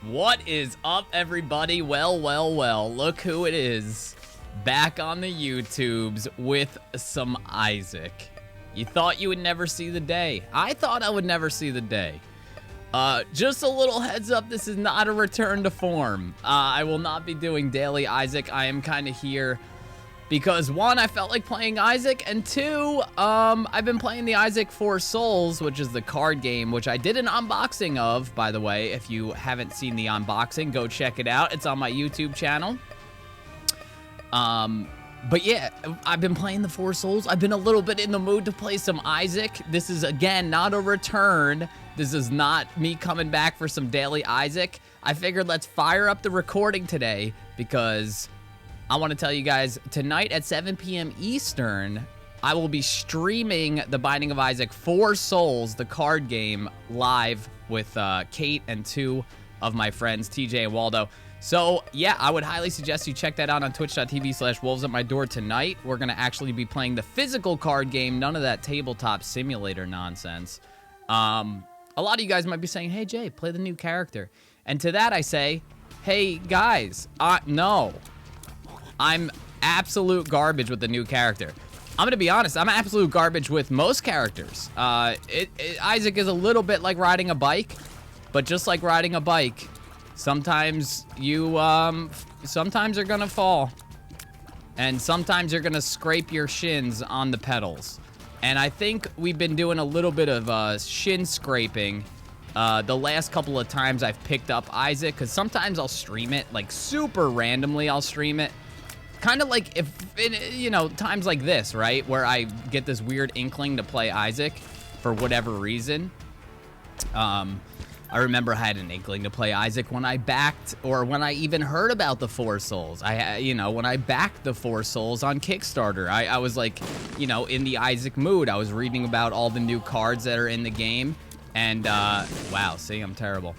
What is up, everybody? Well, look who it is. Back on the YouTubes with some Isaac. You thought you would never see the day. I thought I would never see the day. Just a little heads up, this is not a return to form. I will not be doing daily Isaac. I am kind of here because, one, I felt like playing Isaac, and two, I've been playing the Isaac 4 Souls, which is the card game, which I did an unboxing of, by the way. If you haven't seen the unboxing, go check it out. It's on my YouTube channel. But yeah, I've been playing the 4 Souls. I've been a little bit in the mood to play some Isaac. This is, again, not a return. This is not me coming back for some daily Isaac. I figured let's fire up the recording today because I want to tell you guys, tonight at 7 p.m. Eastern, I will be streaming The Binding of Isaac 4 Souls, the card game, live with Kate and two of my friends, TJ and Waldo. So, yeah, I would highly suggest you check that out on twitch.tv/wolvesatmydoor tonight. We're going to actually be playing the physical card game, none of that tabletop simulator nonsense. A lot of you guys might be saying, hey, Jay, play the new character. And to that I say, hey, guys, no. I'm absolute garbage with the new character. I'm going to be honest, I'm absolute garbage with most characters. Isaac is a little bit like riding a bike, but just like riding a bike, sometimes you, sometimes you're going to fall. And sometimes you're going to scrape your shins on the pedals. And I think we've been doing a little bit of shin scraping the last couple of times I've picked up Isaac, because sometimes I'll stream it, like super randomly I'll stream it. Kind of like if, you know, times like this, right? Where I get this weird inkling to play Isaac for whatever reason. I remember I had an inkling to play Isaac when I backed, or when I even heard about the 4 Souls. You know, when I backed the 4 Souls on Kickstarter, I was like, you know, in the Isaac mood. I was reading about all the new cards that are in the game. And, wow, see, I'm terrible.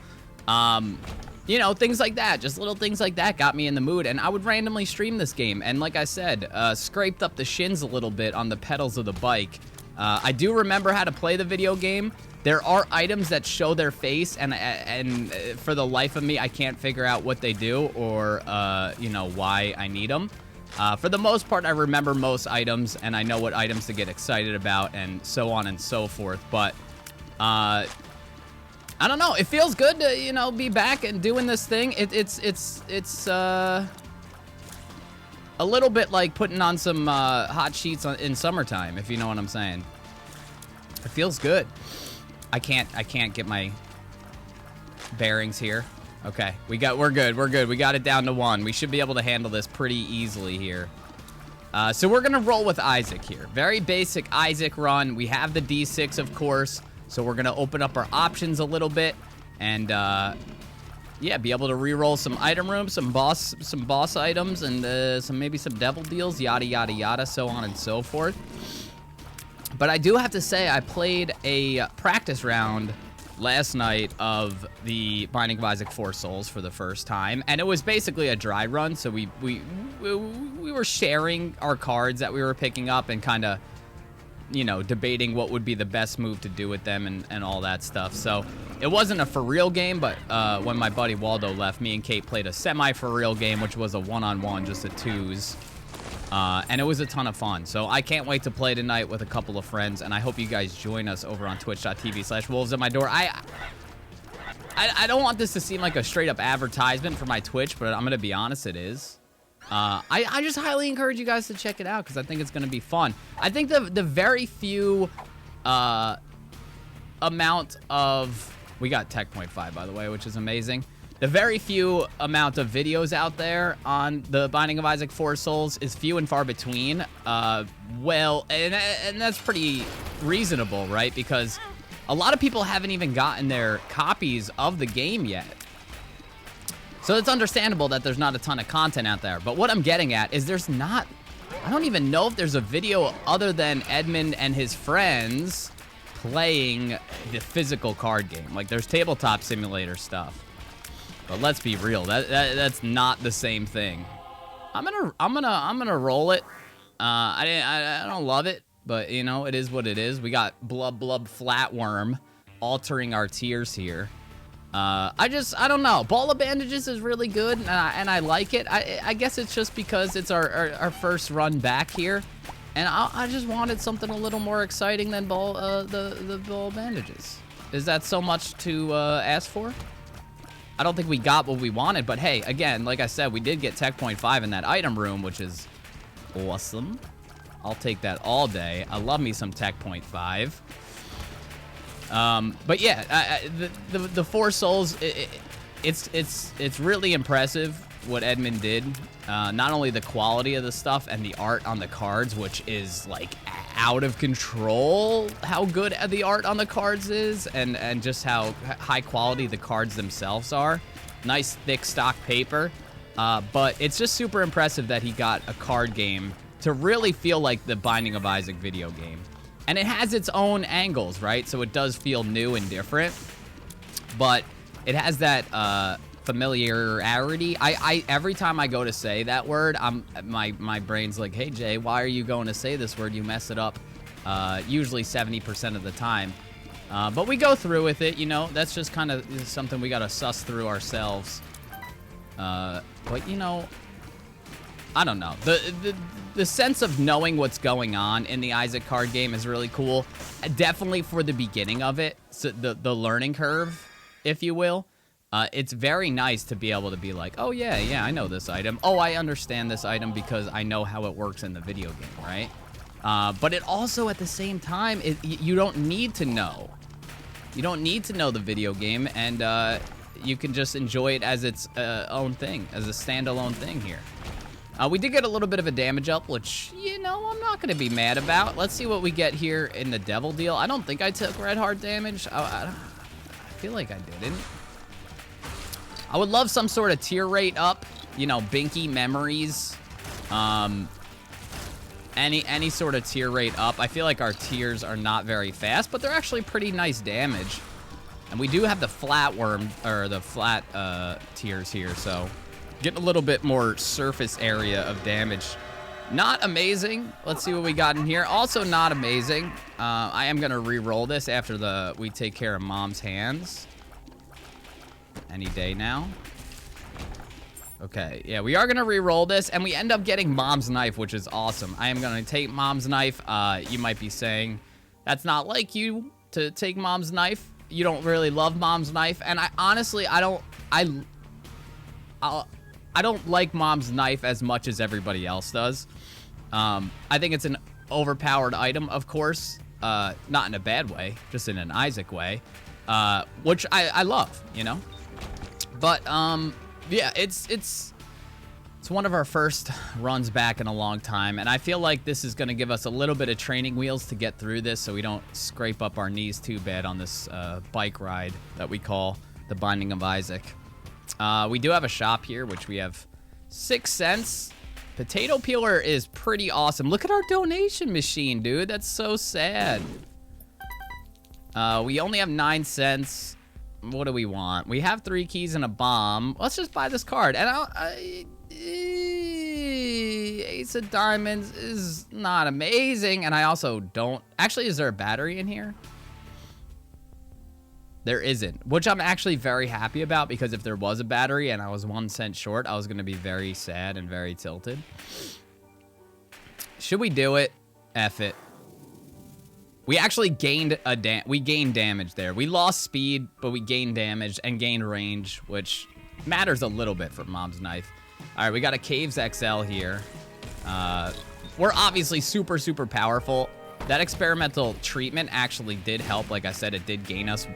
You know, things like that, just little things like that got me in the mood, and I would randomly stream this game, and like I said, scraped up the shins a little bit on the pedals of the bike. I do remember how to play the video game. There are items that show their face, and for the life of me, I can't figure out what they do or, you know, why I need them. For the most part, I remember most items, and I know what items to get excited about, and so on and so forth, but, I don't know. It feels good to, you know, be back and doing this thing. It's a little bit like putting on some hot sheets in summertime, if you know what I'm saying. It feels good. I can't get my bearings here. Okay, we're good. We got it down to 1. We should be able to handle this pretty easily here. So we're gonna roll with Isaac here. Very basic Isaac run. We have the D6, of course. So we're going to open up our options a little bit and, yeah, be able to reroll some item rooms, some boss items, and maybe some devil deals, yada, yada, yada, so on and so forth. But I do have to say I played a practice round last night of the Binding of Isaac 4 Souls for the first time, and it was basically a dry run, so we were sharing our cards that we were picking up and kind of, you know, debating what would be the best move to do with them and all that stuff. So it wasn't a for real game, but when my buddy Waldo left, me and Kate played a semi for real game, which was a one-on-one, just a twos. And it was a ton of fun. So I can't wait to play tonight with a couple of friends, and I hope you guys join us over on twitch.tv/wolvesatmydoor. I don't want this to seem like a straight up advertisement for my Twitch, but I'm gonna be honest, it is. I just highly encourage you guys to check it out because I think it's going to be fun. I think the very few amount of... We got Tech Point 5, by the way, which is amazing. The very few amount of videos out there on the Binding of Isaac 4 Souls is few and far between. Well, and that's pretty reasonable, right? Because a lot of people haven't even gotten their copies of the game yet. So it's understandable that there's not a ton of content out there. But what I'm getting at is there's not... I don't even know if there's a video other than Edmund and his friends playing the physical card game. Like, there's tabletop simulator stuff. But let's be real. That's not the same thing. I'm gonna roll it. I don't love it, but, you know, it is what it is. We got Blub Flatworm altering our tiers here. I don't know. Ball of Bandages is really good, and I like it. I guess it's just because it's our first run back here, and I just wanted something a little more exciting than the Ball of Bandages. Is that so much to ask for? I don't think we got what we wanted, but hey, again, like I said, we did get Tech Point 5 in that item room, which is awesome. I'll take that all day. I love me some Tech Point 5. But yeah, the 4 souls, it's really impressive what Edmund did. Not only the quality of the stuff and the art on the cards, which is like out of control, how good the art on the cards is, and just how high quality the cards themselves are. Nice thick stock paper. But it's just super impressive that he got a card game to really feel like the Binding of Isaac video game. And it has its own angles, right? So it does feel new and different. But it has that familiarity. I every time I go to say that word, my brain's like, hey Jay, why are you going to say this word? You mess it up usually 70% of the time. But we go through with it, you know. That's just kind of something we got to suss through ourselves. But you know, I don't know. The sense of knowing what's going on in the Isaac card game is really cool. Definitely for the beginning of it, so the learning curve, if you will. It's very nice to be able to be like, oh yeah, I know this item. Oh, I understand this item because I know how it works in the video game, right? But it also, at the same time, you don't need to know. You don't need to know the video game, and you can just enjoy it as its own thing, as a standalone thing here. We did get a little bit of a damage up, which, you know, I'm not going to be mad about. Let's see what we get here in the Devil Deal. I don't think I took red heart damage. I feel like I didn't. I would love some sort of tier rate up, you know, Binky Memories. Any sort of tier rate up. I feel like our tiers are not very fast, but they're actually pretty nice damage. And we do have the flat worm, or the flat tiers here, so getting a little bit more surface area of damage. Not amazing. Let's see what we got in here. Also not amazing. I am going to re-roll this after we take care of Mom's hands. Any day now. Okay, yeah, we are going to re-roll this, and we end up getting Mom's Knife, which is awesome. I am going to take Mom's Knife. You might be saying, that's not like you to take Mom's Knife. You don't really love Mom's Knife, and I honestly, I don't like Mom's Knife as much as everybody else does. I think it's an overpowered item, of course. Not in a bad way, just in an Isaac way. Which I love, you know? But, yeah, it's one of our first runs back in a long time, and I feel like this is going to give us a little bit of training wheels to get through this so we don't scrape up our knees too bad on this bike ride that we call the Binding of Isaac. We do have a shop here, which we have 6 cents. Potato peeler is pretty awesome. Look at our donation machine, dude. That's so sad. We only have 9 cents. What do we want? We have 3 keys and a bomb. Let's just buy this card. And Ace of Diamonds is not amazing. And I also don't... Actually, is there a battery in here? There isn't, which I'm actually very happy about, because if there was a battery and I was 1 cent short, I was going to be very sad and very tilted. Should we do it? F it. We actually gained we gained damage there. We lost speed, but we gained damage and gained range, which matters a little bit for Mom's Knife. All right, we got a Caves XL here. We're obviously super, super powerful. That experimental treatment actually did help. Like I said, it did gain us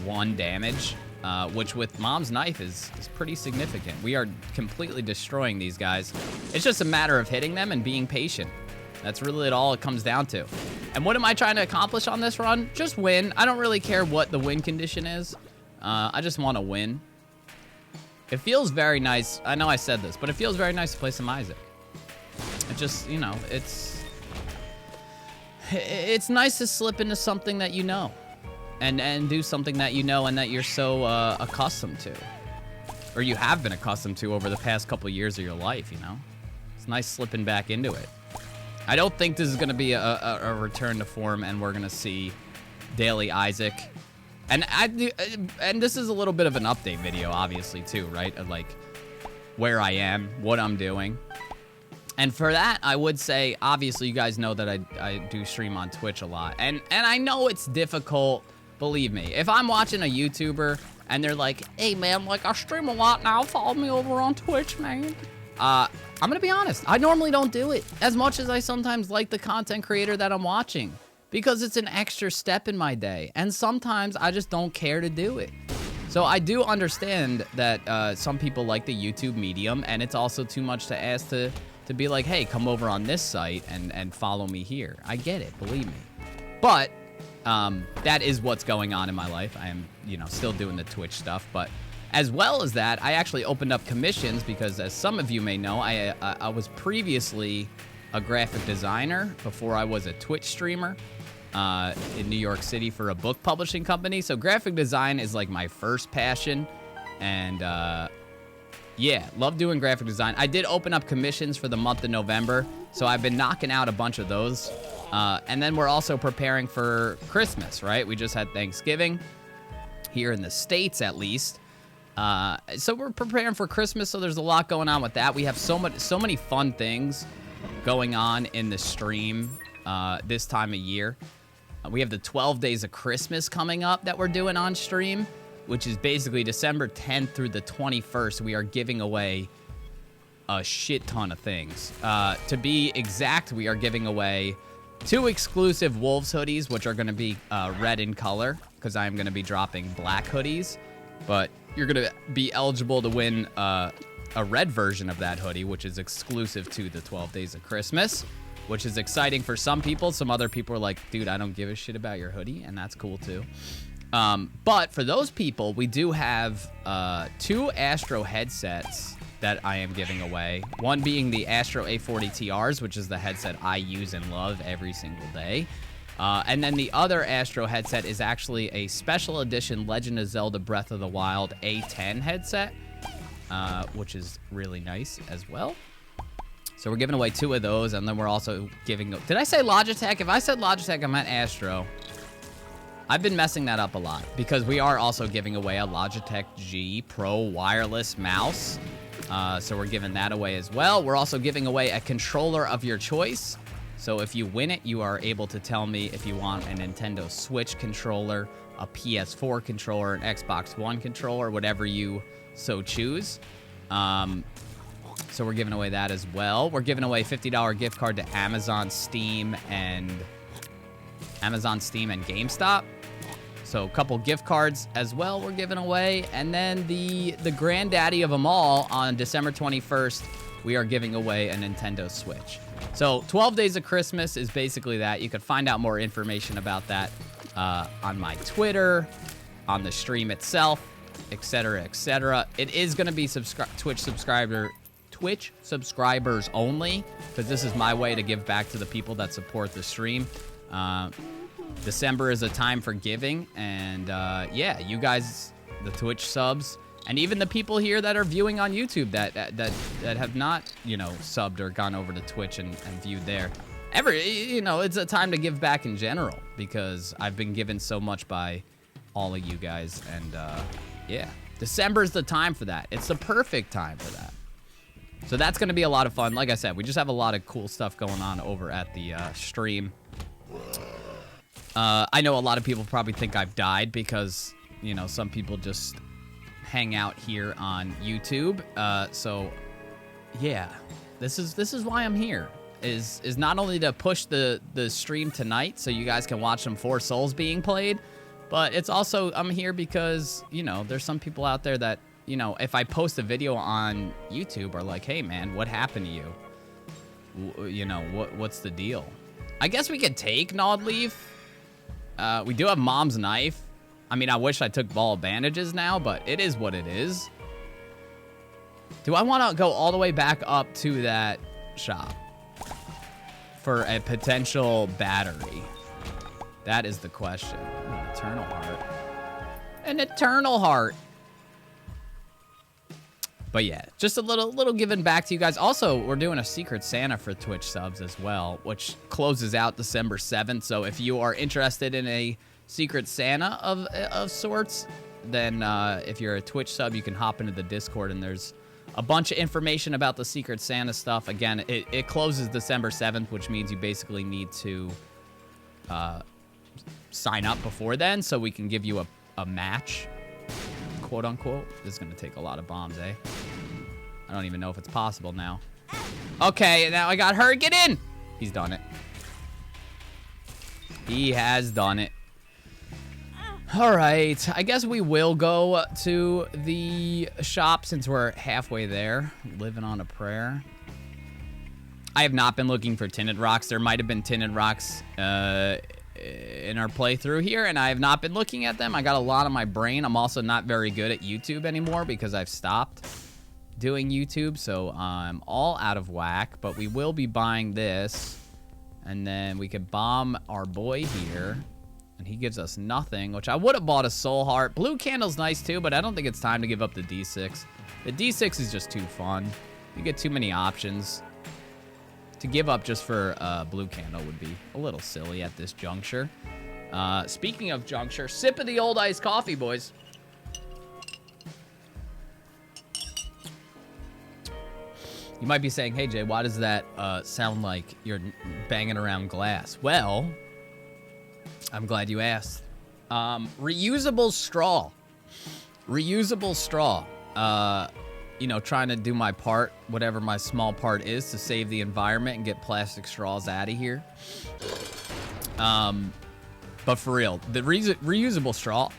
1 damage, which with Mom's Knife is pretty significant. We are completely destroying these guys. It's just a matter of hitting them and being patient. That's really all it comes down to. And what am I trying to accomplish on this run? Just win. I don't really care what the win condition is. I just want to win. It feels very nice. I know I said this, but it feels very nice to play some Isaac. It just, you know, it's nice to slip into something that you know. And do something that you know and that you're so accustomed to. Or you have been accustomed to over the past couple years of your life, you know? It's nice slipping back into it. I don't think this is going to be a return to form, and we're going to see Daily Isaac And I do, and this is a little bit of an update video, obviously, too, right? Of like where I am, what I'm doing. And for that, I would say, obviously, you guys know that I do stream on Twitch a lot. And I know it's difficult, believe me. If I'm watching a YouTuber and they're like, hey, man, like, I stream a lot now, follow me over on Twitch, man. I'm gonna be honest, I normally don't do it as much as I sometimes like the content creator that I'm watching, because it's an extra step in my day, and sometimes I just don't care to do it. So I do understand that some people like the YouTube medium, and it's also too much to ask to be like, hey, come over on this site and follow me here. I get it, believe me. But that is what's going on in my life. I am, you know, still doing the Twitch stuff, but as well as that, I actually opened up commissions because, as some of you may know, I was previously a graphic designer before I was a Twitch streamer in New York City for a book publishing company. So graphic design is like my first passion, and yeah, love doing graphic design. I did open up commissions for the month of November, so I've been knocking out a bunch of those. And then we're also preparing for Christmas, right? We just had Thanksgiving here in the States, at least. So we're preparing for Christmas, so there's a lot going on with that. We have so many fun things going on in the stream this time of year. We have the 12 Days of Christmas coming up that we're doing on stream, which is basically December 10th through the 21st. We are giving away a shit ton of things. To be exact, we are giving away 2 exclusive Wolves hoodies, which are going to be red in color, because I am going to be dropping black hoodies. But you're going to be eligible to win a red version of that hoodie, which is exclusive to the 12 Days of Christmas, which is exciting for some people. Some other people are like, dude, I don't give a shit about your hoodie, and that's cool too. But for those people, we do have 2 Astro headsets that I am giving away. One being the Astro A40 TRs, which is the headset I use and love every single day. And then the other Astro headset is actually a special edition Legend of Zelda Breath of the Wild A10 headset, which is really nice as well. So we're giving away 2 of those, and then we're also giving... Did I say Logitech? If I said Logitech, I meant Astro. I've been messing that up a lot, because we are also giving away a Logitech G Pro wireless mouse. So we're giving that away as well. We're also giving away a controller of your choice. So if you win it, you are able to tell me if you want a Nintendo Switch controller, a PS4 controller, an Xbox One controller, whatever you so choose. So we're giving away that as well. We're giving away a $50 gift card to Amazon, Steam, and GameStop. So a couple gift cards as well we're giving away. And then the granddaddy of them all, on December 21st, we are giving away a Nintendo Switch. So 12 Days of Christmas is basically that. You can find out more information about that on my Twitter, on the stream itself, etc., etc. It is going to be Twitch subscribers only, because this is my way to give back to the people that support the stream. December is a time for giving, and yeah, you guys, the Twitch subs, and even the people here that are viewing on YouTube that have not, you know, subbed or gone over to Twitch and viewed there. You know, it's a time to give back in general, because I've been given so much by all of you guys, and yeah, December's the time for that. It's the perfect time for that. So that's going to be a lot of fun. Like I said, we just have a lot of cool stuff going on over at the stream. I know a lot of people probably think I've died, because, you know, some people just hang out here on YouTube. So yeah, this is why I'm here, is not only to push the stream tonight so you guys can watch some 4 Souls being played, but it's also, I'm here because, you know, there's some people out there that, you know, if I post a video on YouTube, are like, hey man, what happened to you? You know, what's the deal? I guess we could take Gnawed Leaf. We do have Mom's Knife. I mean, I wish I took ball of bandages now, but it is what it is. Do I want to go all the way back up to that shop for a potential battery? That is the question. An eternal heart. An eternal heart. But yeah, just a little giving back to you guys. Also, we're doing a Secret Santa for Twitch subs as well, which closes out December 7th. So if you are interested in a Secret Santa of sorts, then if you're a Twitch sub, you can hop into the Discord, and there's a bunch of information about the Secret Santa stuff. Again, it closes December 7th, which means you basically need to sign up before then so we can give you a match, quote unquote. This is going to take a lot of bombs, eh? I don't even know if it's possible now. Okay, now I got her. Get in! He's done it. He has done it. All right, I guess we will go to the shop since we're halfway there. Living on a prayer. I have not been looking for tinted rocks. There might have been tinted rocks in our playthrough here, and I have not been looking at them. I got a lot on my brain. I'm also not very good at YouTube anymore because I've stopped doing YouTube, so I'm all out of whack, but we will be buying this, and then we could bomb our boy here. And he gives us nothing, which I would have bought a soul heart. Blue candle's nice too, but I don't think it's time to give up the D6. The D6 is just too fun. You get too many options. To give up just for blue candle would be a little silly at this juncture. Speaking of juncture, sip of the old iced coffee, boys. You might be saying, hey, Jay, why does that sound like you're banging around glass? Well, I'm glad you asked. Reusable straw. Reusable straw. You know, trying to do my part, whatever my small part is, to save the environment and get plastic straws out of here. But for real, the reusable straw,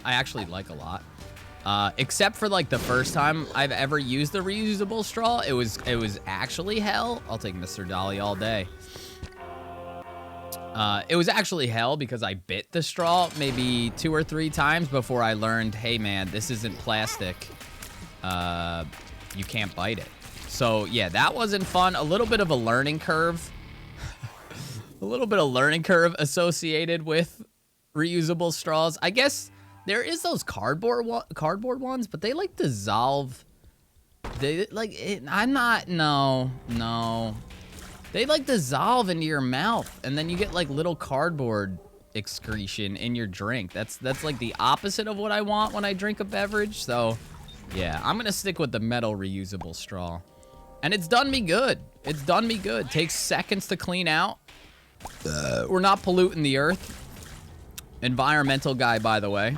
I actually like a lot. Except for like the first time I've ever used the reusable straw, it was actually hell. I'll take Mr. Dolly all day. It was actually hell because I bit the straw maybe 2 or 3 times before I learned, hey man, this isn't plastic. You can't bite it. So yeah, that wasn't fun. A little bit of a learning curve. A little bit of learning curve associated with reusable straws. I guess there is those cardboard ones, but they like dissolve. They like it. No. They like dissolve into your mouth, and then you get like little cardboard excretion in your drink. That's like the opposite of what I want when I drink a beverage. So yeah, I'm gonna stick with the metal reusable straw. And it's done me good. It's done me good. Takes seconds to clean out. We're not polluting the earth. Environmental guy, by the way.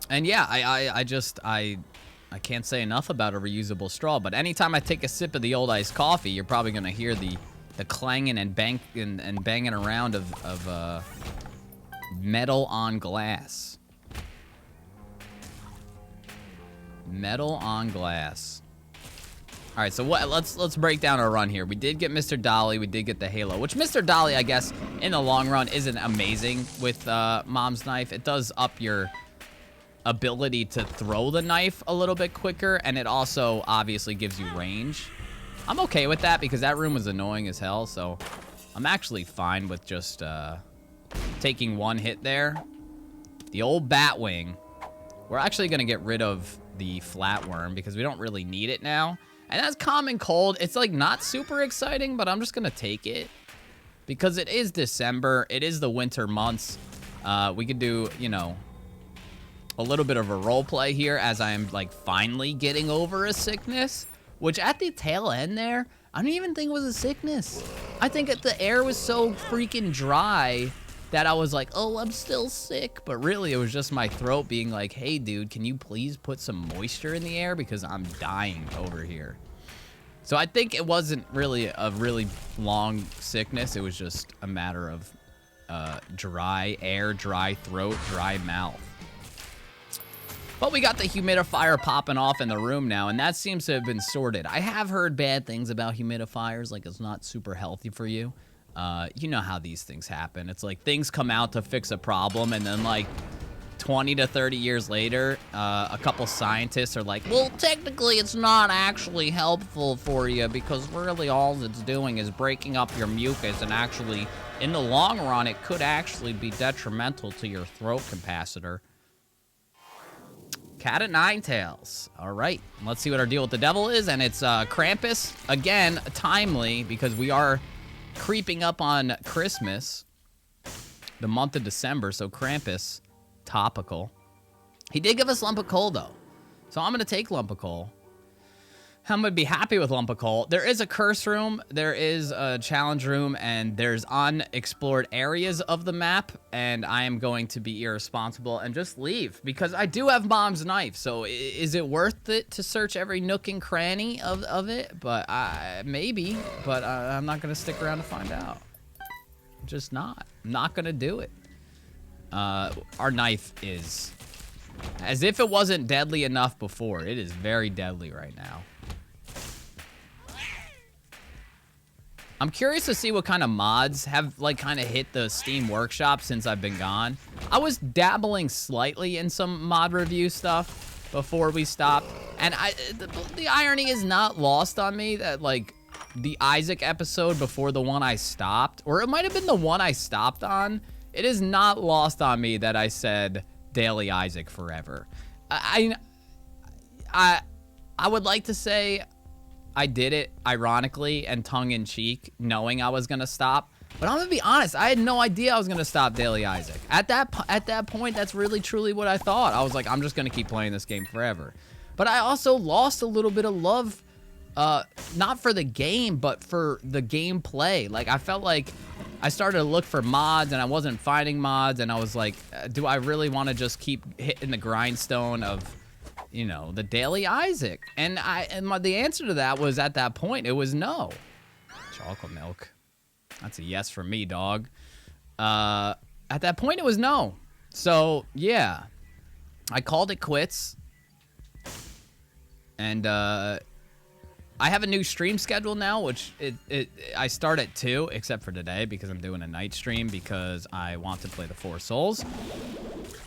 And yeah, I can't say enough about a reusable straw, but anytime I take a sip of the old iced coffee, you're probably gonna hear the clanging and banging around of metal on glass. Metal on glass. All right, so let's break down our run here. We did get Mr. Dolly, we did get the Halo, which Mr. Dolly, I guess, in the long run isn't amazing with Mom's knife. It does up your ability to throw the knife a little bit quicker, and it also obviously gives you range. I'm okay with that because that room was annoying as hell, so I'm actually fine with just taking one hit there. The old Batwing. We're actually gonna get rid of the Flatworm because we don't really need it now. And that's common cold. It's like not super exciting, but I'm just gonna take it because it is December. It is the winter months. We could do, you know, a little bit of a role play here as I am like finally getting over a sickness, which at the tail end there, I don't even think it was a sickness. I think that the air was so freaking dry that I was like, oh, I'm still sick. But really, it was just my throat being like, hey, dude, can you please put some moisture in the air because I'm dying over here. So I think it wasn't really a really long sickness. It was just a matter of dry air, dry throat, dry mouth. But we got the humidifier popping off in the room now, and that seems to have been sorted. I have heard bad things about humidifiers, like it's not super healthy for you. You know how these things happen. It's like things come out to fix a problem, and then like 20 to 30 years later, a couple scientists are like, well, technically it's not actually helpful for you because really all it's doing is breaking up your mucus, and actually, in the long run, it could actually be detrimental to your throat capacitor. Cat of Nine Tails. All right, let's see what our deal with the devil is, and it's Krampus. Again, timely, because we are creeping up on Christmas. the month of December, so Krampus, topical. He did give us Lump of Coal, though. So I'm going to take Lump of Coal. I'm going to be happy with Lump of Coal. There is a curse room, there is a challenge room, and there's unexplored areas of the map, and I am going to be irresponsible and just leave, because I do have Mom's knife, so is it worth it to search every nook and cranny of it? But maybe, but I'm not going to stick around to find out. I'm just not. I'm not going to do it. Our knife is, as if it wasn't deadly enough before, it is very deadly right now. I'm curious to see what kind of mods have, like, kind of hit the Steam Workshop since I've been gone. I was dabbling slightly in some mod review stuff before we stopped. And the irony is not lost on me that, like, the Isaac episode before the one I stopped, or it might have been the one I stopped on, it is not lost on me that I said Daily Isaac forever. I would like to say I did it ironically and tongue-in-cheek, knowing I was gonna stop. But I'm gonna be honest, I had no idea I was gonna stop Daily Isaac. At that point, that's really truly what I thought. I was like, I'm just gonna keep playing this game forever. But I also lost a little bit of love, not for the game, but for the gameplay. Like, I felt like I started to look for mods and I wasn't finding mods, and I was like, do I really want to just keep hitting the grindstone of, you know, the Daily Isaac? And the answer to that was, at that point, it was no. Chocolate milk. That's a yes for me, dog. At that point, it was no. So, yeah. I called it quits. And, I have a new stream schedule now, which I start at 2, except for today, because I'm doing a night stream because I want to play the Four Souls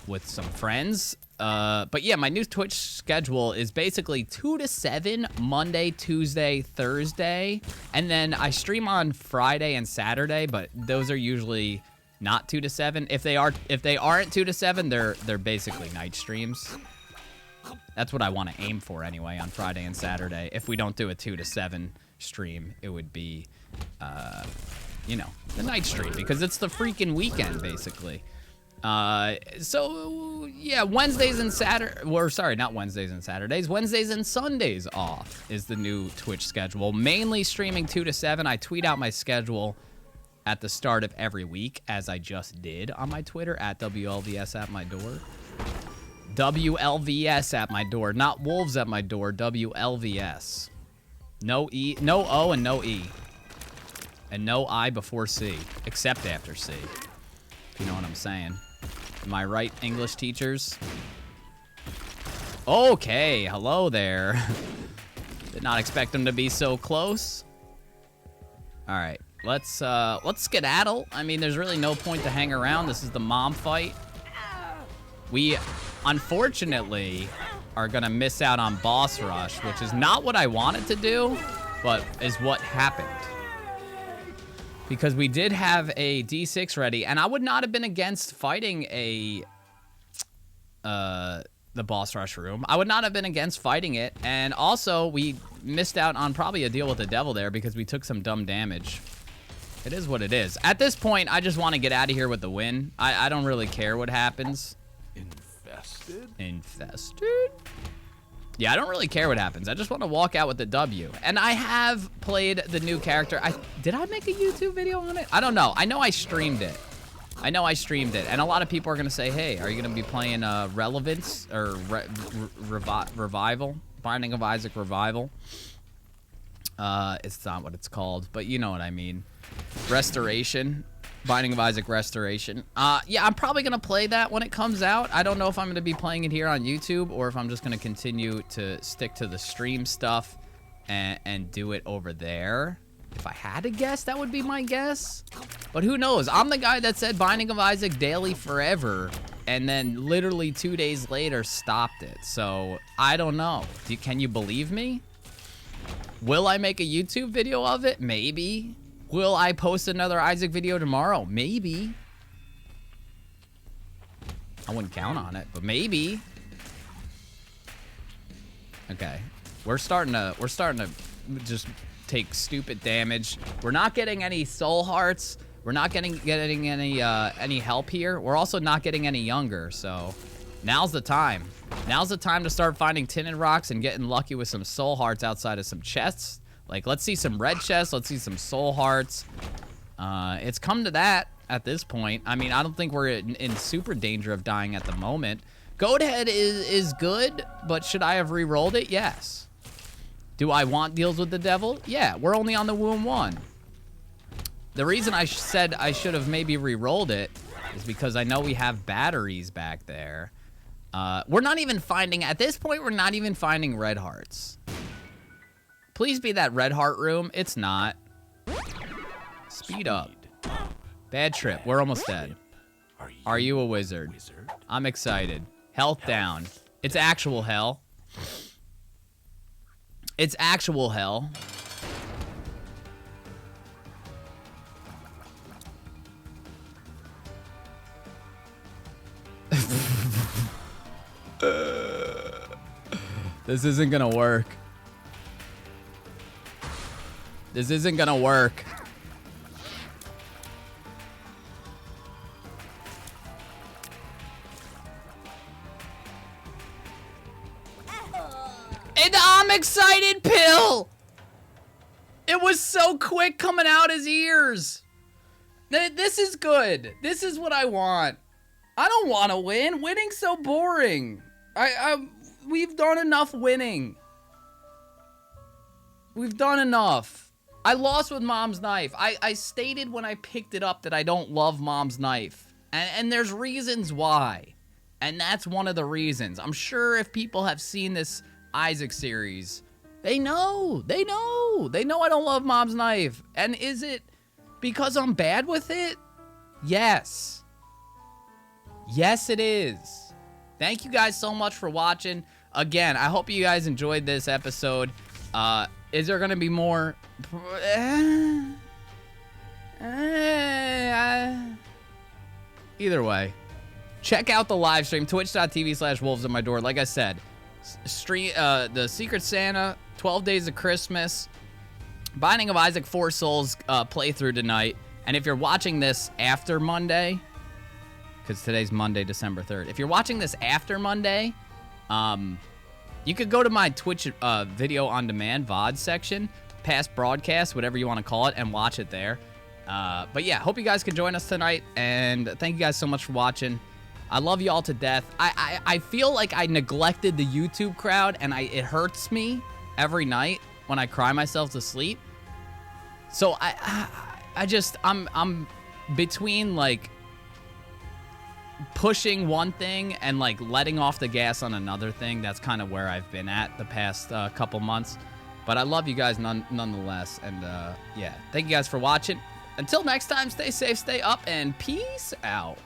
with some friends. But yeah, my new Twitch schedule is basically 2 to 7, Monday, Tuesday, Thursday. And then I stream on Friday and Saturday, but those are usually not 2 to 7. If they aren't 2 to 7, they're basically night streams. That's what I want to aim for anyway on Friday and Saturday. If we don't do a 2 to 7 stream, it would be, you know, the night stream, because it's the freaking weekend, basically. So, yeah, Wednesdays and Saturdays, or sorry, not Wednesdays and Saturdays, Wednesdays and Sundays off is the new Twitch schedule. Mainly streaming 2 to 7. I tweet out my schedule at the start of every week, as I just did on my Twitter, at WLVSatmydoor. WLVS at my door, not wolves at my door. WLVS. No E, no O, and no E. And no I before C, except after C. If you know what I'm saying. Am I right, English teachers? Okay, hello there. Did not expect them to be so close. All right, let's skedaddle. I mean, there's really no point to hang around. This is the mom fight. We, unfortunately, are gonna miss out on boss rush, which is not what I wanted to do, but is what happened. Because we did have a D6 ready, and I would not have been against fighting the boss rush room. I would not have been against fighting it, and also we missed out on probably a deal with the devil there because we took some dumb damage. It is what it is. At this point, I just want to get out of here with the win. I don't really care what happens. Infested? Yeah, I don't really care what happens. I just want to walk out with the W. And I have played the new character. Did I make a YouTube video on it? I don't know. I know I streamed it. And a lot of people are going to say, hey, are you going to be playing Relevance or Revival? Binding of Isaac Revival. It's not what it's called, but you know what I mean. Restoration. Binding of Isaac Restoration. Yeah, I'm probably going to play that when it comes out. I don't know if I'm going to be playing it here on YouTube or if I'm just going to continue to stick to the stream stuff and do it over there. If I had to guess, that would be my guess. But who knows? I'm the guy that said Binding of Isaac daily forever and then literally 2 days later stopped it. So, I don't know. Can you believe me? Will I make a YouTube video of it? Maybe. Will I post another Isaac video tomorrow? Maybe. I wouldn't count on it, but maybe. Okay. We're starting to just take stupid damage. We're not getting any soul hearts. We're not getting any help here. We're also not getting any younger, so now's the time. Now's the time to start finding tinted rocks and getting lucky with some soul hearts outside of some chests. Like, let's see some red chests. Let's see some soul hearts. It's come to that at this point. I mean, I don't think we're in super danger of dying at the moment. Goat head is good, but should I have re-rolled it? Yes. Do I want deals with the devil? Yeah, we're only on the womb 1. The reason I said I should have maybe re-rolled it is because I know we have batteries back there. We're not even finding, at this point, we're not even finding red hearts. Please be that red heart room. It's not. Speed up. Bad trip. We're almost dead. Are you a wizard? I'm excited. Health down. It's actual hell. It's actual hell. This isn't gonna work. This isn't gonna work. And I'm excited, Pill! It was so quick coming out his ears. This is good. This is what I want. I don't want to win. Winning's so boring. We've done enough winning. We've done enough. I lost with Mom's knife. I stated when I picked it up that I don't love Mom's knife. And there's reasons why. And that's one of the reasons. I'm sure if people have seen this Isaac series, they know. They know. They know I don't love Mom's knife. And is it because I'm bad with it? Yes. Yes, it is. Thank you guys so much for watching. Again, I hope you guys enjoyed this episode. Is there going to be more? Either way, check out the live stream, twitch.tv/wolvesatmydoor. Like I said, the Secret Santa, 12 Days of Christmas, Binding of Isaac 4 Souls playthrough tonight. And if you're watching this after Monday, because today's Monday, December 3rd. If you're watching this after Monday, you could go to my Twitch video on demand VOD section, past broadcast, whatever you want to call it, and watch it there. But yeah, hope you guys can join us tonight, and thank you guys so much for watching. I love you all to death. I feel like I neglected the YouTube crowd, and it hurts me every night when I cry myself to sleep. So I'm between like pushing one thing and like letting off the gas on another thing. That's kind of where I've been at the past couple months, but I love you guys nonetheless. And yeah, thank you guys for watching. Until next time, stay safe, stay up, and peace out.